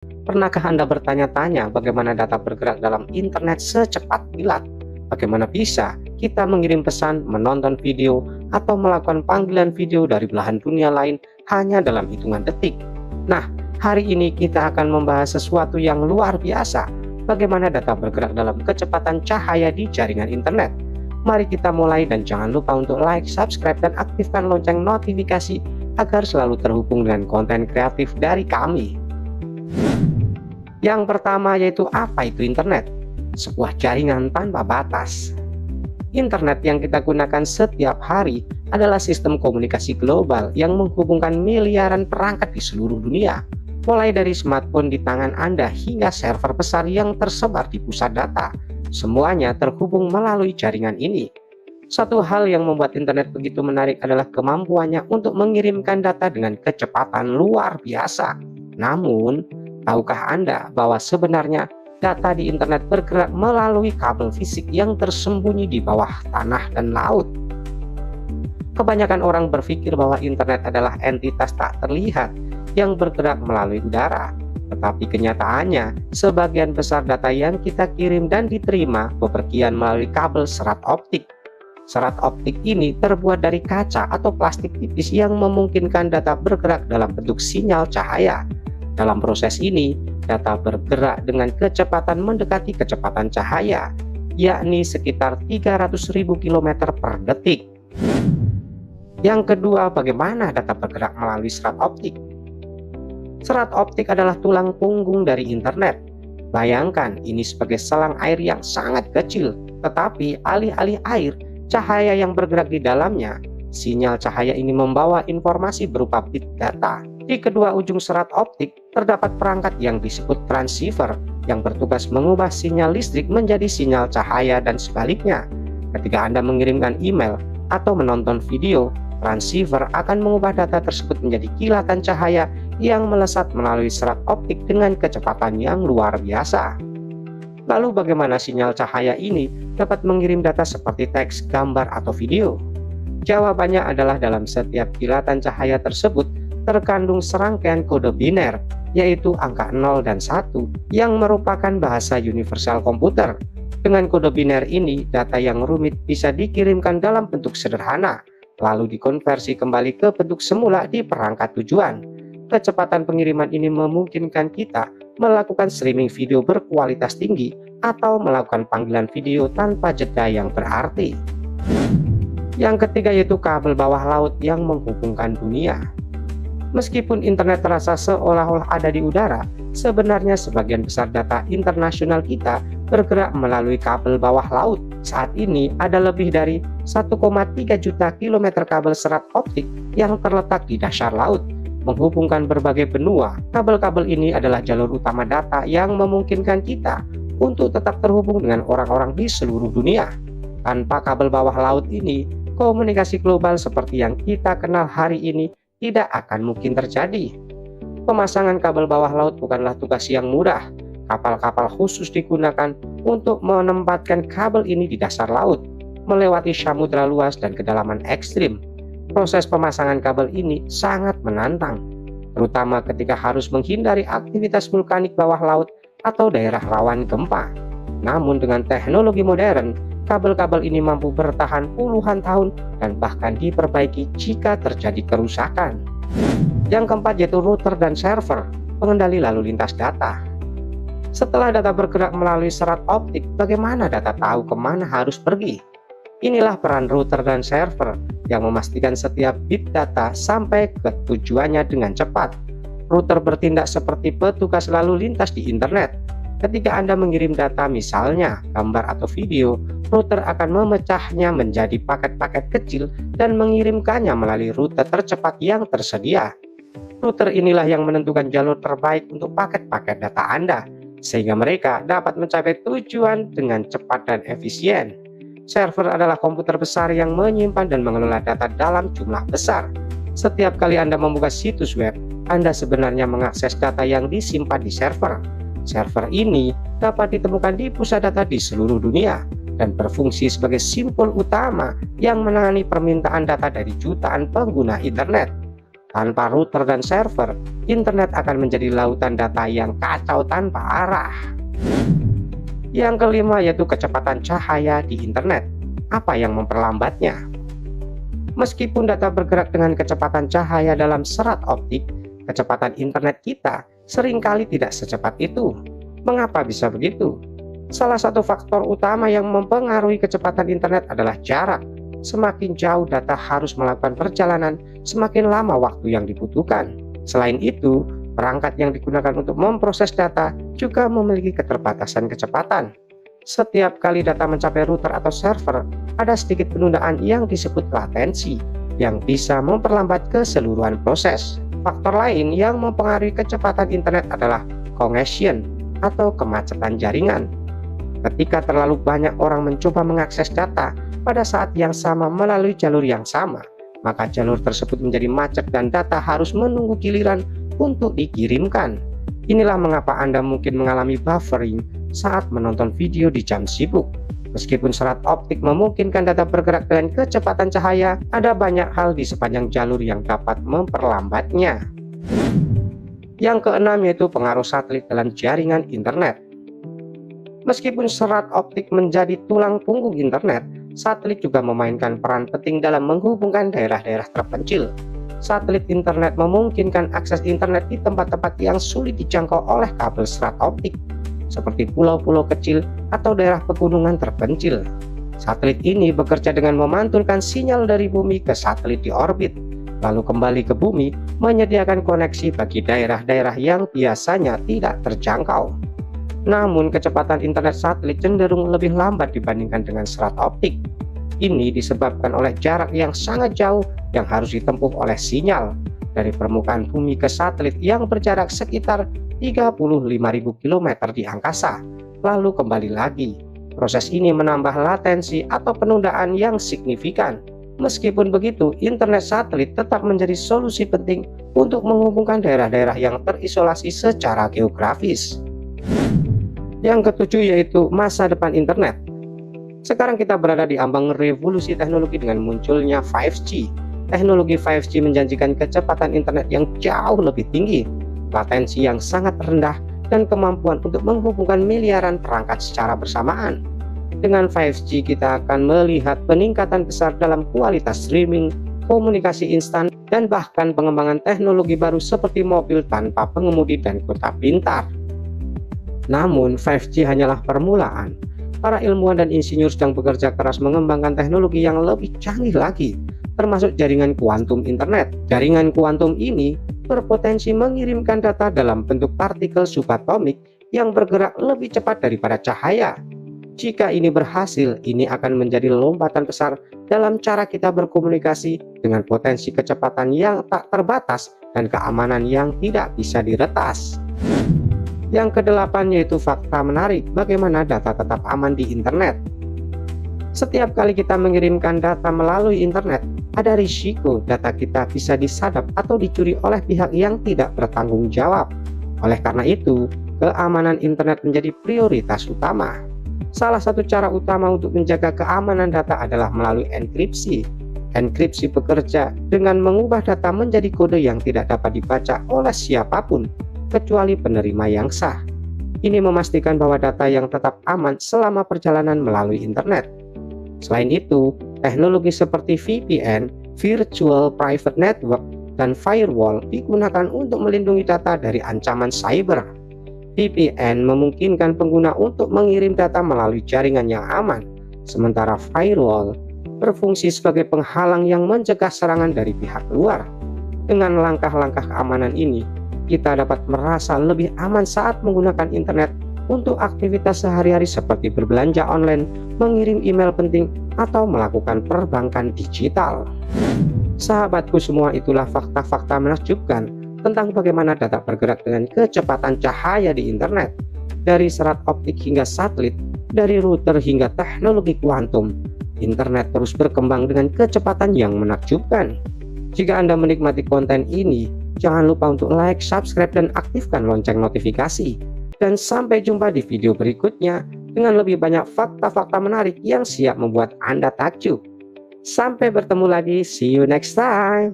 Pernahkah Anda bertanya-tanya bagaimana data bergerak dalam internet secepat kilat? Bagaimana bisa kita mengirim pesan, menonton video, atau melakukan panggilan video dari belahan dunia lain hanya dalam hitungan detik? Nah, hari ini kita akan membahas sesuatu yang luar biasa, bagaimana data bergerak dalam kecepatan cahaya di jaringan internet. Mari kita mulai dan jangan lupa untuk like, subscribe, dan aktifkan lonceng notifikasi agar selalu terhubung dengan konten kreatif dari kami. Yang pertama yaitu apa itu internet? Sebuah jaringan tanpa batas. Internet yang kita gunakan setiap hari adalah sistem komunikasi global yang menghubungkan miliaran perangkat di seluruh dunia. Mulai dari smartphone di tangan Anda hingga server besar yang tersebar di pusat data. Semuanya terhubung melalui jaringan ini. Satu hal yang membuat internet begitu menarik adalah kemampuannya untuk mengirimkan data dengan kecepatan luar biasa. Namun, tahukah Anda bahwa sebenarnya data di internet bergerak melalui kabel fisik yang tersembunyi di bawah tanah dan laut? Kebanyakan orang berpikir bahwa internet adalah entitas tak terlihat yang bergerak melalui udara. Tetapi kenyataannya, sebagian besar data yang kita kirim dan diterima bepergian melalui kabel serat optik. Serat optik ini terbuat dari kaca atau plastik tipis yang memungkinkan data bergerak dalam bentuk sinyal cahaya. Dalam proses ini, data bergerak dengan kecepatan mendekati kecepatan cahaya, yakni sekitar 300.000 km per detik. Yang kedua, bagaimana data bergerak melalui serat optik? Serat optik adalah tulang punggung dari internet. Bayangkan ini sebagai selang air yang sangat kecil, tetapi alih-alih air, cahaya yang bergerak di dalamnya. Sinyal cahaya ini membawa informasi berupa bit data. Di kedua ujung serat optik terdapat perangkat yang disebut transceiver yang bertugas mengubah sinyal listrik menjadi sinyal cahaya dan sebaliknya. Ketika Anda mengirimkan email atau menonton video, transceiver akan mengubah data tersebut menjadi kilatan cahaya yang melesat melalui serat optik dengan kecepatan yang luar biasa. Lalu bagaimana sinyal cahaya ini dapat mengirim data seperti teks, gambar, atau video? Jawabannya adalah dalam setiap kilatan cahaya tersebut terkandung serangkaian kode biner, yaitu angka 0 dan 1 yang merupakan bahasa universal komputer. Dengan kode biner ini, data yang rumit bisa dikirimkan dalam bentuk sederhana, lalu dikonversi kembali ke bentuk semula di perangkat tujuan. Kecepatan pengiriman ini memungkinkan kita melakukan streaming video berkualitas tinggi atau melakukan panggilan video tanpa jeda yang berarti. Yang ketiga yaitu kabel bawah laut yang menghubungkan dunia. Meskipun internet terasa seolah-olah ada di udara, sebenarnya sebagian besar data internasional kita bergerak melalui kabel bawah laut. Saat ini ada lebih dari 1,3 juta kilometer kabel serat optik yang terletak di dasar laut, menghubungkan berbagai benua. Kabel-kabel ini adalah jalur utama data yang memungkinkan kita untuk tetap terhubung dengan orang-orang di seluruh dunia. Tanpa kabel bawah laut ini, komunikasi global seperti yang kita kenal hari ini tidak akan mungkin terjadi. Pemasangan kabel bawah laut bukanlah tugas yang mudah. Kapal-kapal khusus digunakan untuk menempatkan kabel ini di dasar laut, melewati samudra luas dan kedalaman ekstrim. Proses pemasangan kabel ini sangat menantang, terutama ketika harus menghindari aktivitas vulkanik bawah laut atau daerah rawan gempa. Namun dengan teknologi modern, kabel-kabel ini mampu bertahan puluhan tahun dan bahkan diperbaiki jika terjadi kerusakan. Yang keempat yaitu router dan server, pengendali lalu lintas data. Setelah data bergerak melalui serat optik, bagaimana data tahu kemana harus pergi? Inilah peran router dan server yang memastikan setiap bit data sampai ke tujuannya dengan cepat. Router bertindak seperti petugas lalu lintas di internet. Ketika Anda mengirim data, misalnya gambar atau video, router akan memecahnya menjadi paket-paket kecil dan mengirimkannya melalui rute tercepat yang tersedia. Router inilah yang menentukan jalur terbaik untuk paket-paket data Anda, sehingga mereka dapat mencapai tujuan dengan cepat dan efisien. Server adalah komputer besar yang menyimpan dan mengelola data dalam jumlah besar. Setiap kali Anda membuka situs web, Anda sebenarnya mengakses data yang disimpan di server. Server ini dapat ditemukan di pusat data di seluruh dunia dan berfungsi sebagai simpul utama yang menangani permintaan data dari jutaan pengguna internet. Tanpa router dan server, internet akan menjadi lautan data yang kacau tanpa arah. Yang kelima yaitu kecepatan cahaya di internet. Apa yang memperlambatnya? Meskipun data bergerak dengan kecepatan cahaya dalam serat optik, kecepatan internet kita seringkali tidak secepat itu. Mengapa bisa begitu? Salah satu faktor utama yang mempengaruhi kecepatan internet adalah jarak. Semakin jauh data harus melakukan perjalanan, semakin lama waktu yang dibutuhkan. Selain itu, perangkat yang digunakan untuk memproses data juga memiliki keterbatasan kecepatan. Setiap kali data mencapai router atau server, ada sedikit penundaan yang disebut latensi, yang bisa memperlambat keseluruhan proses. Faktor lain yang mempengaruhi kecepatan internet adalah congestion atau kemacetan jaringan. Ketika terlalu banyak orang mencoba mengakses data pada saat yang sama melalui jalur yang sama, maka jalur tersebut menjadi macet dan data harus menunggu giliran untuk dikirimkan. Inilah mengapa Anda mungkin mengalami buffering saat menonton video di jam sibuk. Meskipun serat optik memungkinkan data bergerak dengan kecepatan cahaya, ada banyak hal di sepanjang jalur yang dapat memperlambatnya. Yang keenam yaitu pengaruh satelit dalam jaringan internet. Meskipun serat optik menjadi tulang punggung internet, satelit juga memainkan peran penting dalam menghubungkan daerah-daerah terpencil. Satelit internet memungkinkan akses internet di tempat-tempat yang sulit dijangkau oleh kabel serat optik, seperti pulau-pulau kecil atau daerah pegunungan terpencil. Satelit ini bekerja dengan memantulkan sinyal dari bumi ke satelit di orbit, lalu kembali ke bumi menyediakan koneksi bagi daerah-daerah yang biasanya tidak terjangkau. Namun kecepatan internet satelit cenderung lebih lambat dibandingkan dengan serat optik. Ini disebabkan oleh jarak yang sangat jauh yang harus ditempuh oleh sinyal dari permukaan bumi ke satelit yang berjarak sekitar 35.000 km di angkasa, lalu kembali lagi. Proses ini menambah latensi atau penundaan yang signifikan. Meskipun begitu, internet satelit tetap menjadi solusi penting untuk menghubungkan daerah-daerah yang terisolasi secara geografis. Yang ketujuh yaitu masa depan internet. Sekarang kita berada di ambang revolusi teknologi dengan munculnya 5G. Teknologi 5G menjanjikan kecepatan internet yang jauh lebih tinggi, latensi yang sangat rendah, dan kemampuan untuk menghubungkan miliaran perangkat secara bersamaan. Dengan 5G kita akan melihat peningkatan besar dalam kualitas streaming, komunikasi instan, dan bahkan pengembangan teknologi baru seperti mobil tanpa pengemudi dan kota pintar. Namun 5G hanyalah permulaan. Para ilmuwan dan insinyur sedang bekerja keras mengembangkan teknologi yang lebih canggih lagi, termasuk jaringan kuantum internet. Jaringan kuantum ini berpotensi mengirimkan data dalam bentuk partikel subatomik yang bergerak lebih cepat daripada cahaya. Jika ini berhasil, ini akan menjadi lompatan besar dalam cara kita berkomunikasi dengan potensi kecepatan yang tak terbatas dan keamanan yang tidak bisa diretas. Yang kedelapan yaitu fakta menarik bagaimana data tetap aman di internet. Setiap kali kita mengirimkan data melalui internet, ada risiko data kita bisa disadap atau dicuri oleh pihak yang tidak bertanggung jawab. Oleh karena itu, keamanan internet menjadi prioritas utama. Salah satu cara utama untuk menjaga keamanan data adalah melalui enkripsi. Enkripsi bekerja dengan mengubah data menjadi kode yang tidak dapat dibaca oleh siapapun, kecuali penerima yang sah. Ini memastikan bahwa data yang tetap aman selama perjalanan melalui internet. Selain itu, teknologi seperti VPN, Virtual Private Network, dan Firewall digunakan untuk melindungi data dari ancaman cyber. VPN memungkinkan pengguna untuk mengirim data melalui jaringan yang aman, sementara Firewall berfungsi sebagai penghalang yang mencegah serangan dari pihak luar. Dengan langkah-langkah keamanan ini, kita dapat merasa lebih aman saat menggunakan internet untuk aktivitas sehari-hari seperti berbelanja online, mengirim email penting, atau melakukan perbankan digital. Sahabatku semua, itulah fakta-fakta menakjubkan tentang bagaimana data bergerak dengan kecepatan cahaya di internet. Dari serat optik hingga satelit, dari router hingga teknologi kuantum, internet terus berkembang dengan kecepatan yang menakjubkan. Jika Anda menikmati konten ini, jangan lupa untuk like, subscribe, dan aktifkan lonceng notifikasi. Dan sampai jumpa di video berikutnya dengan lebih banyak fakta-fakta menarik yang siap membuat Anda takjub. Sampai bertemu lagi, see you next time.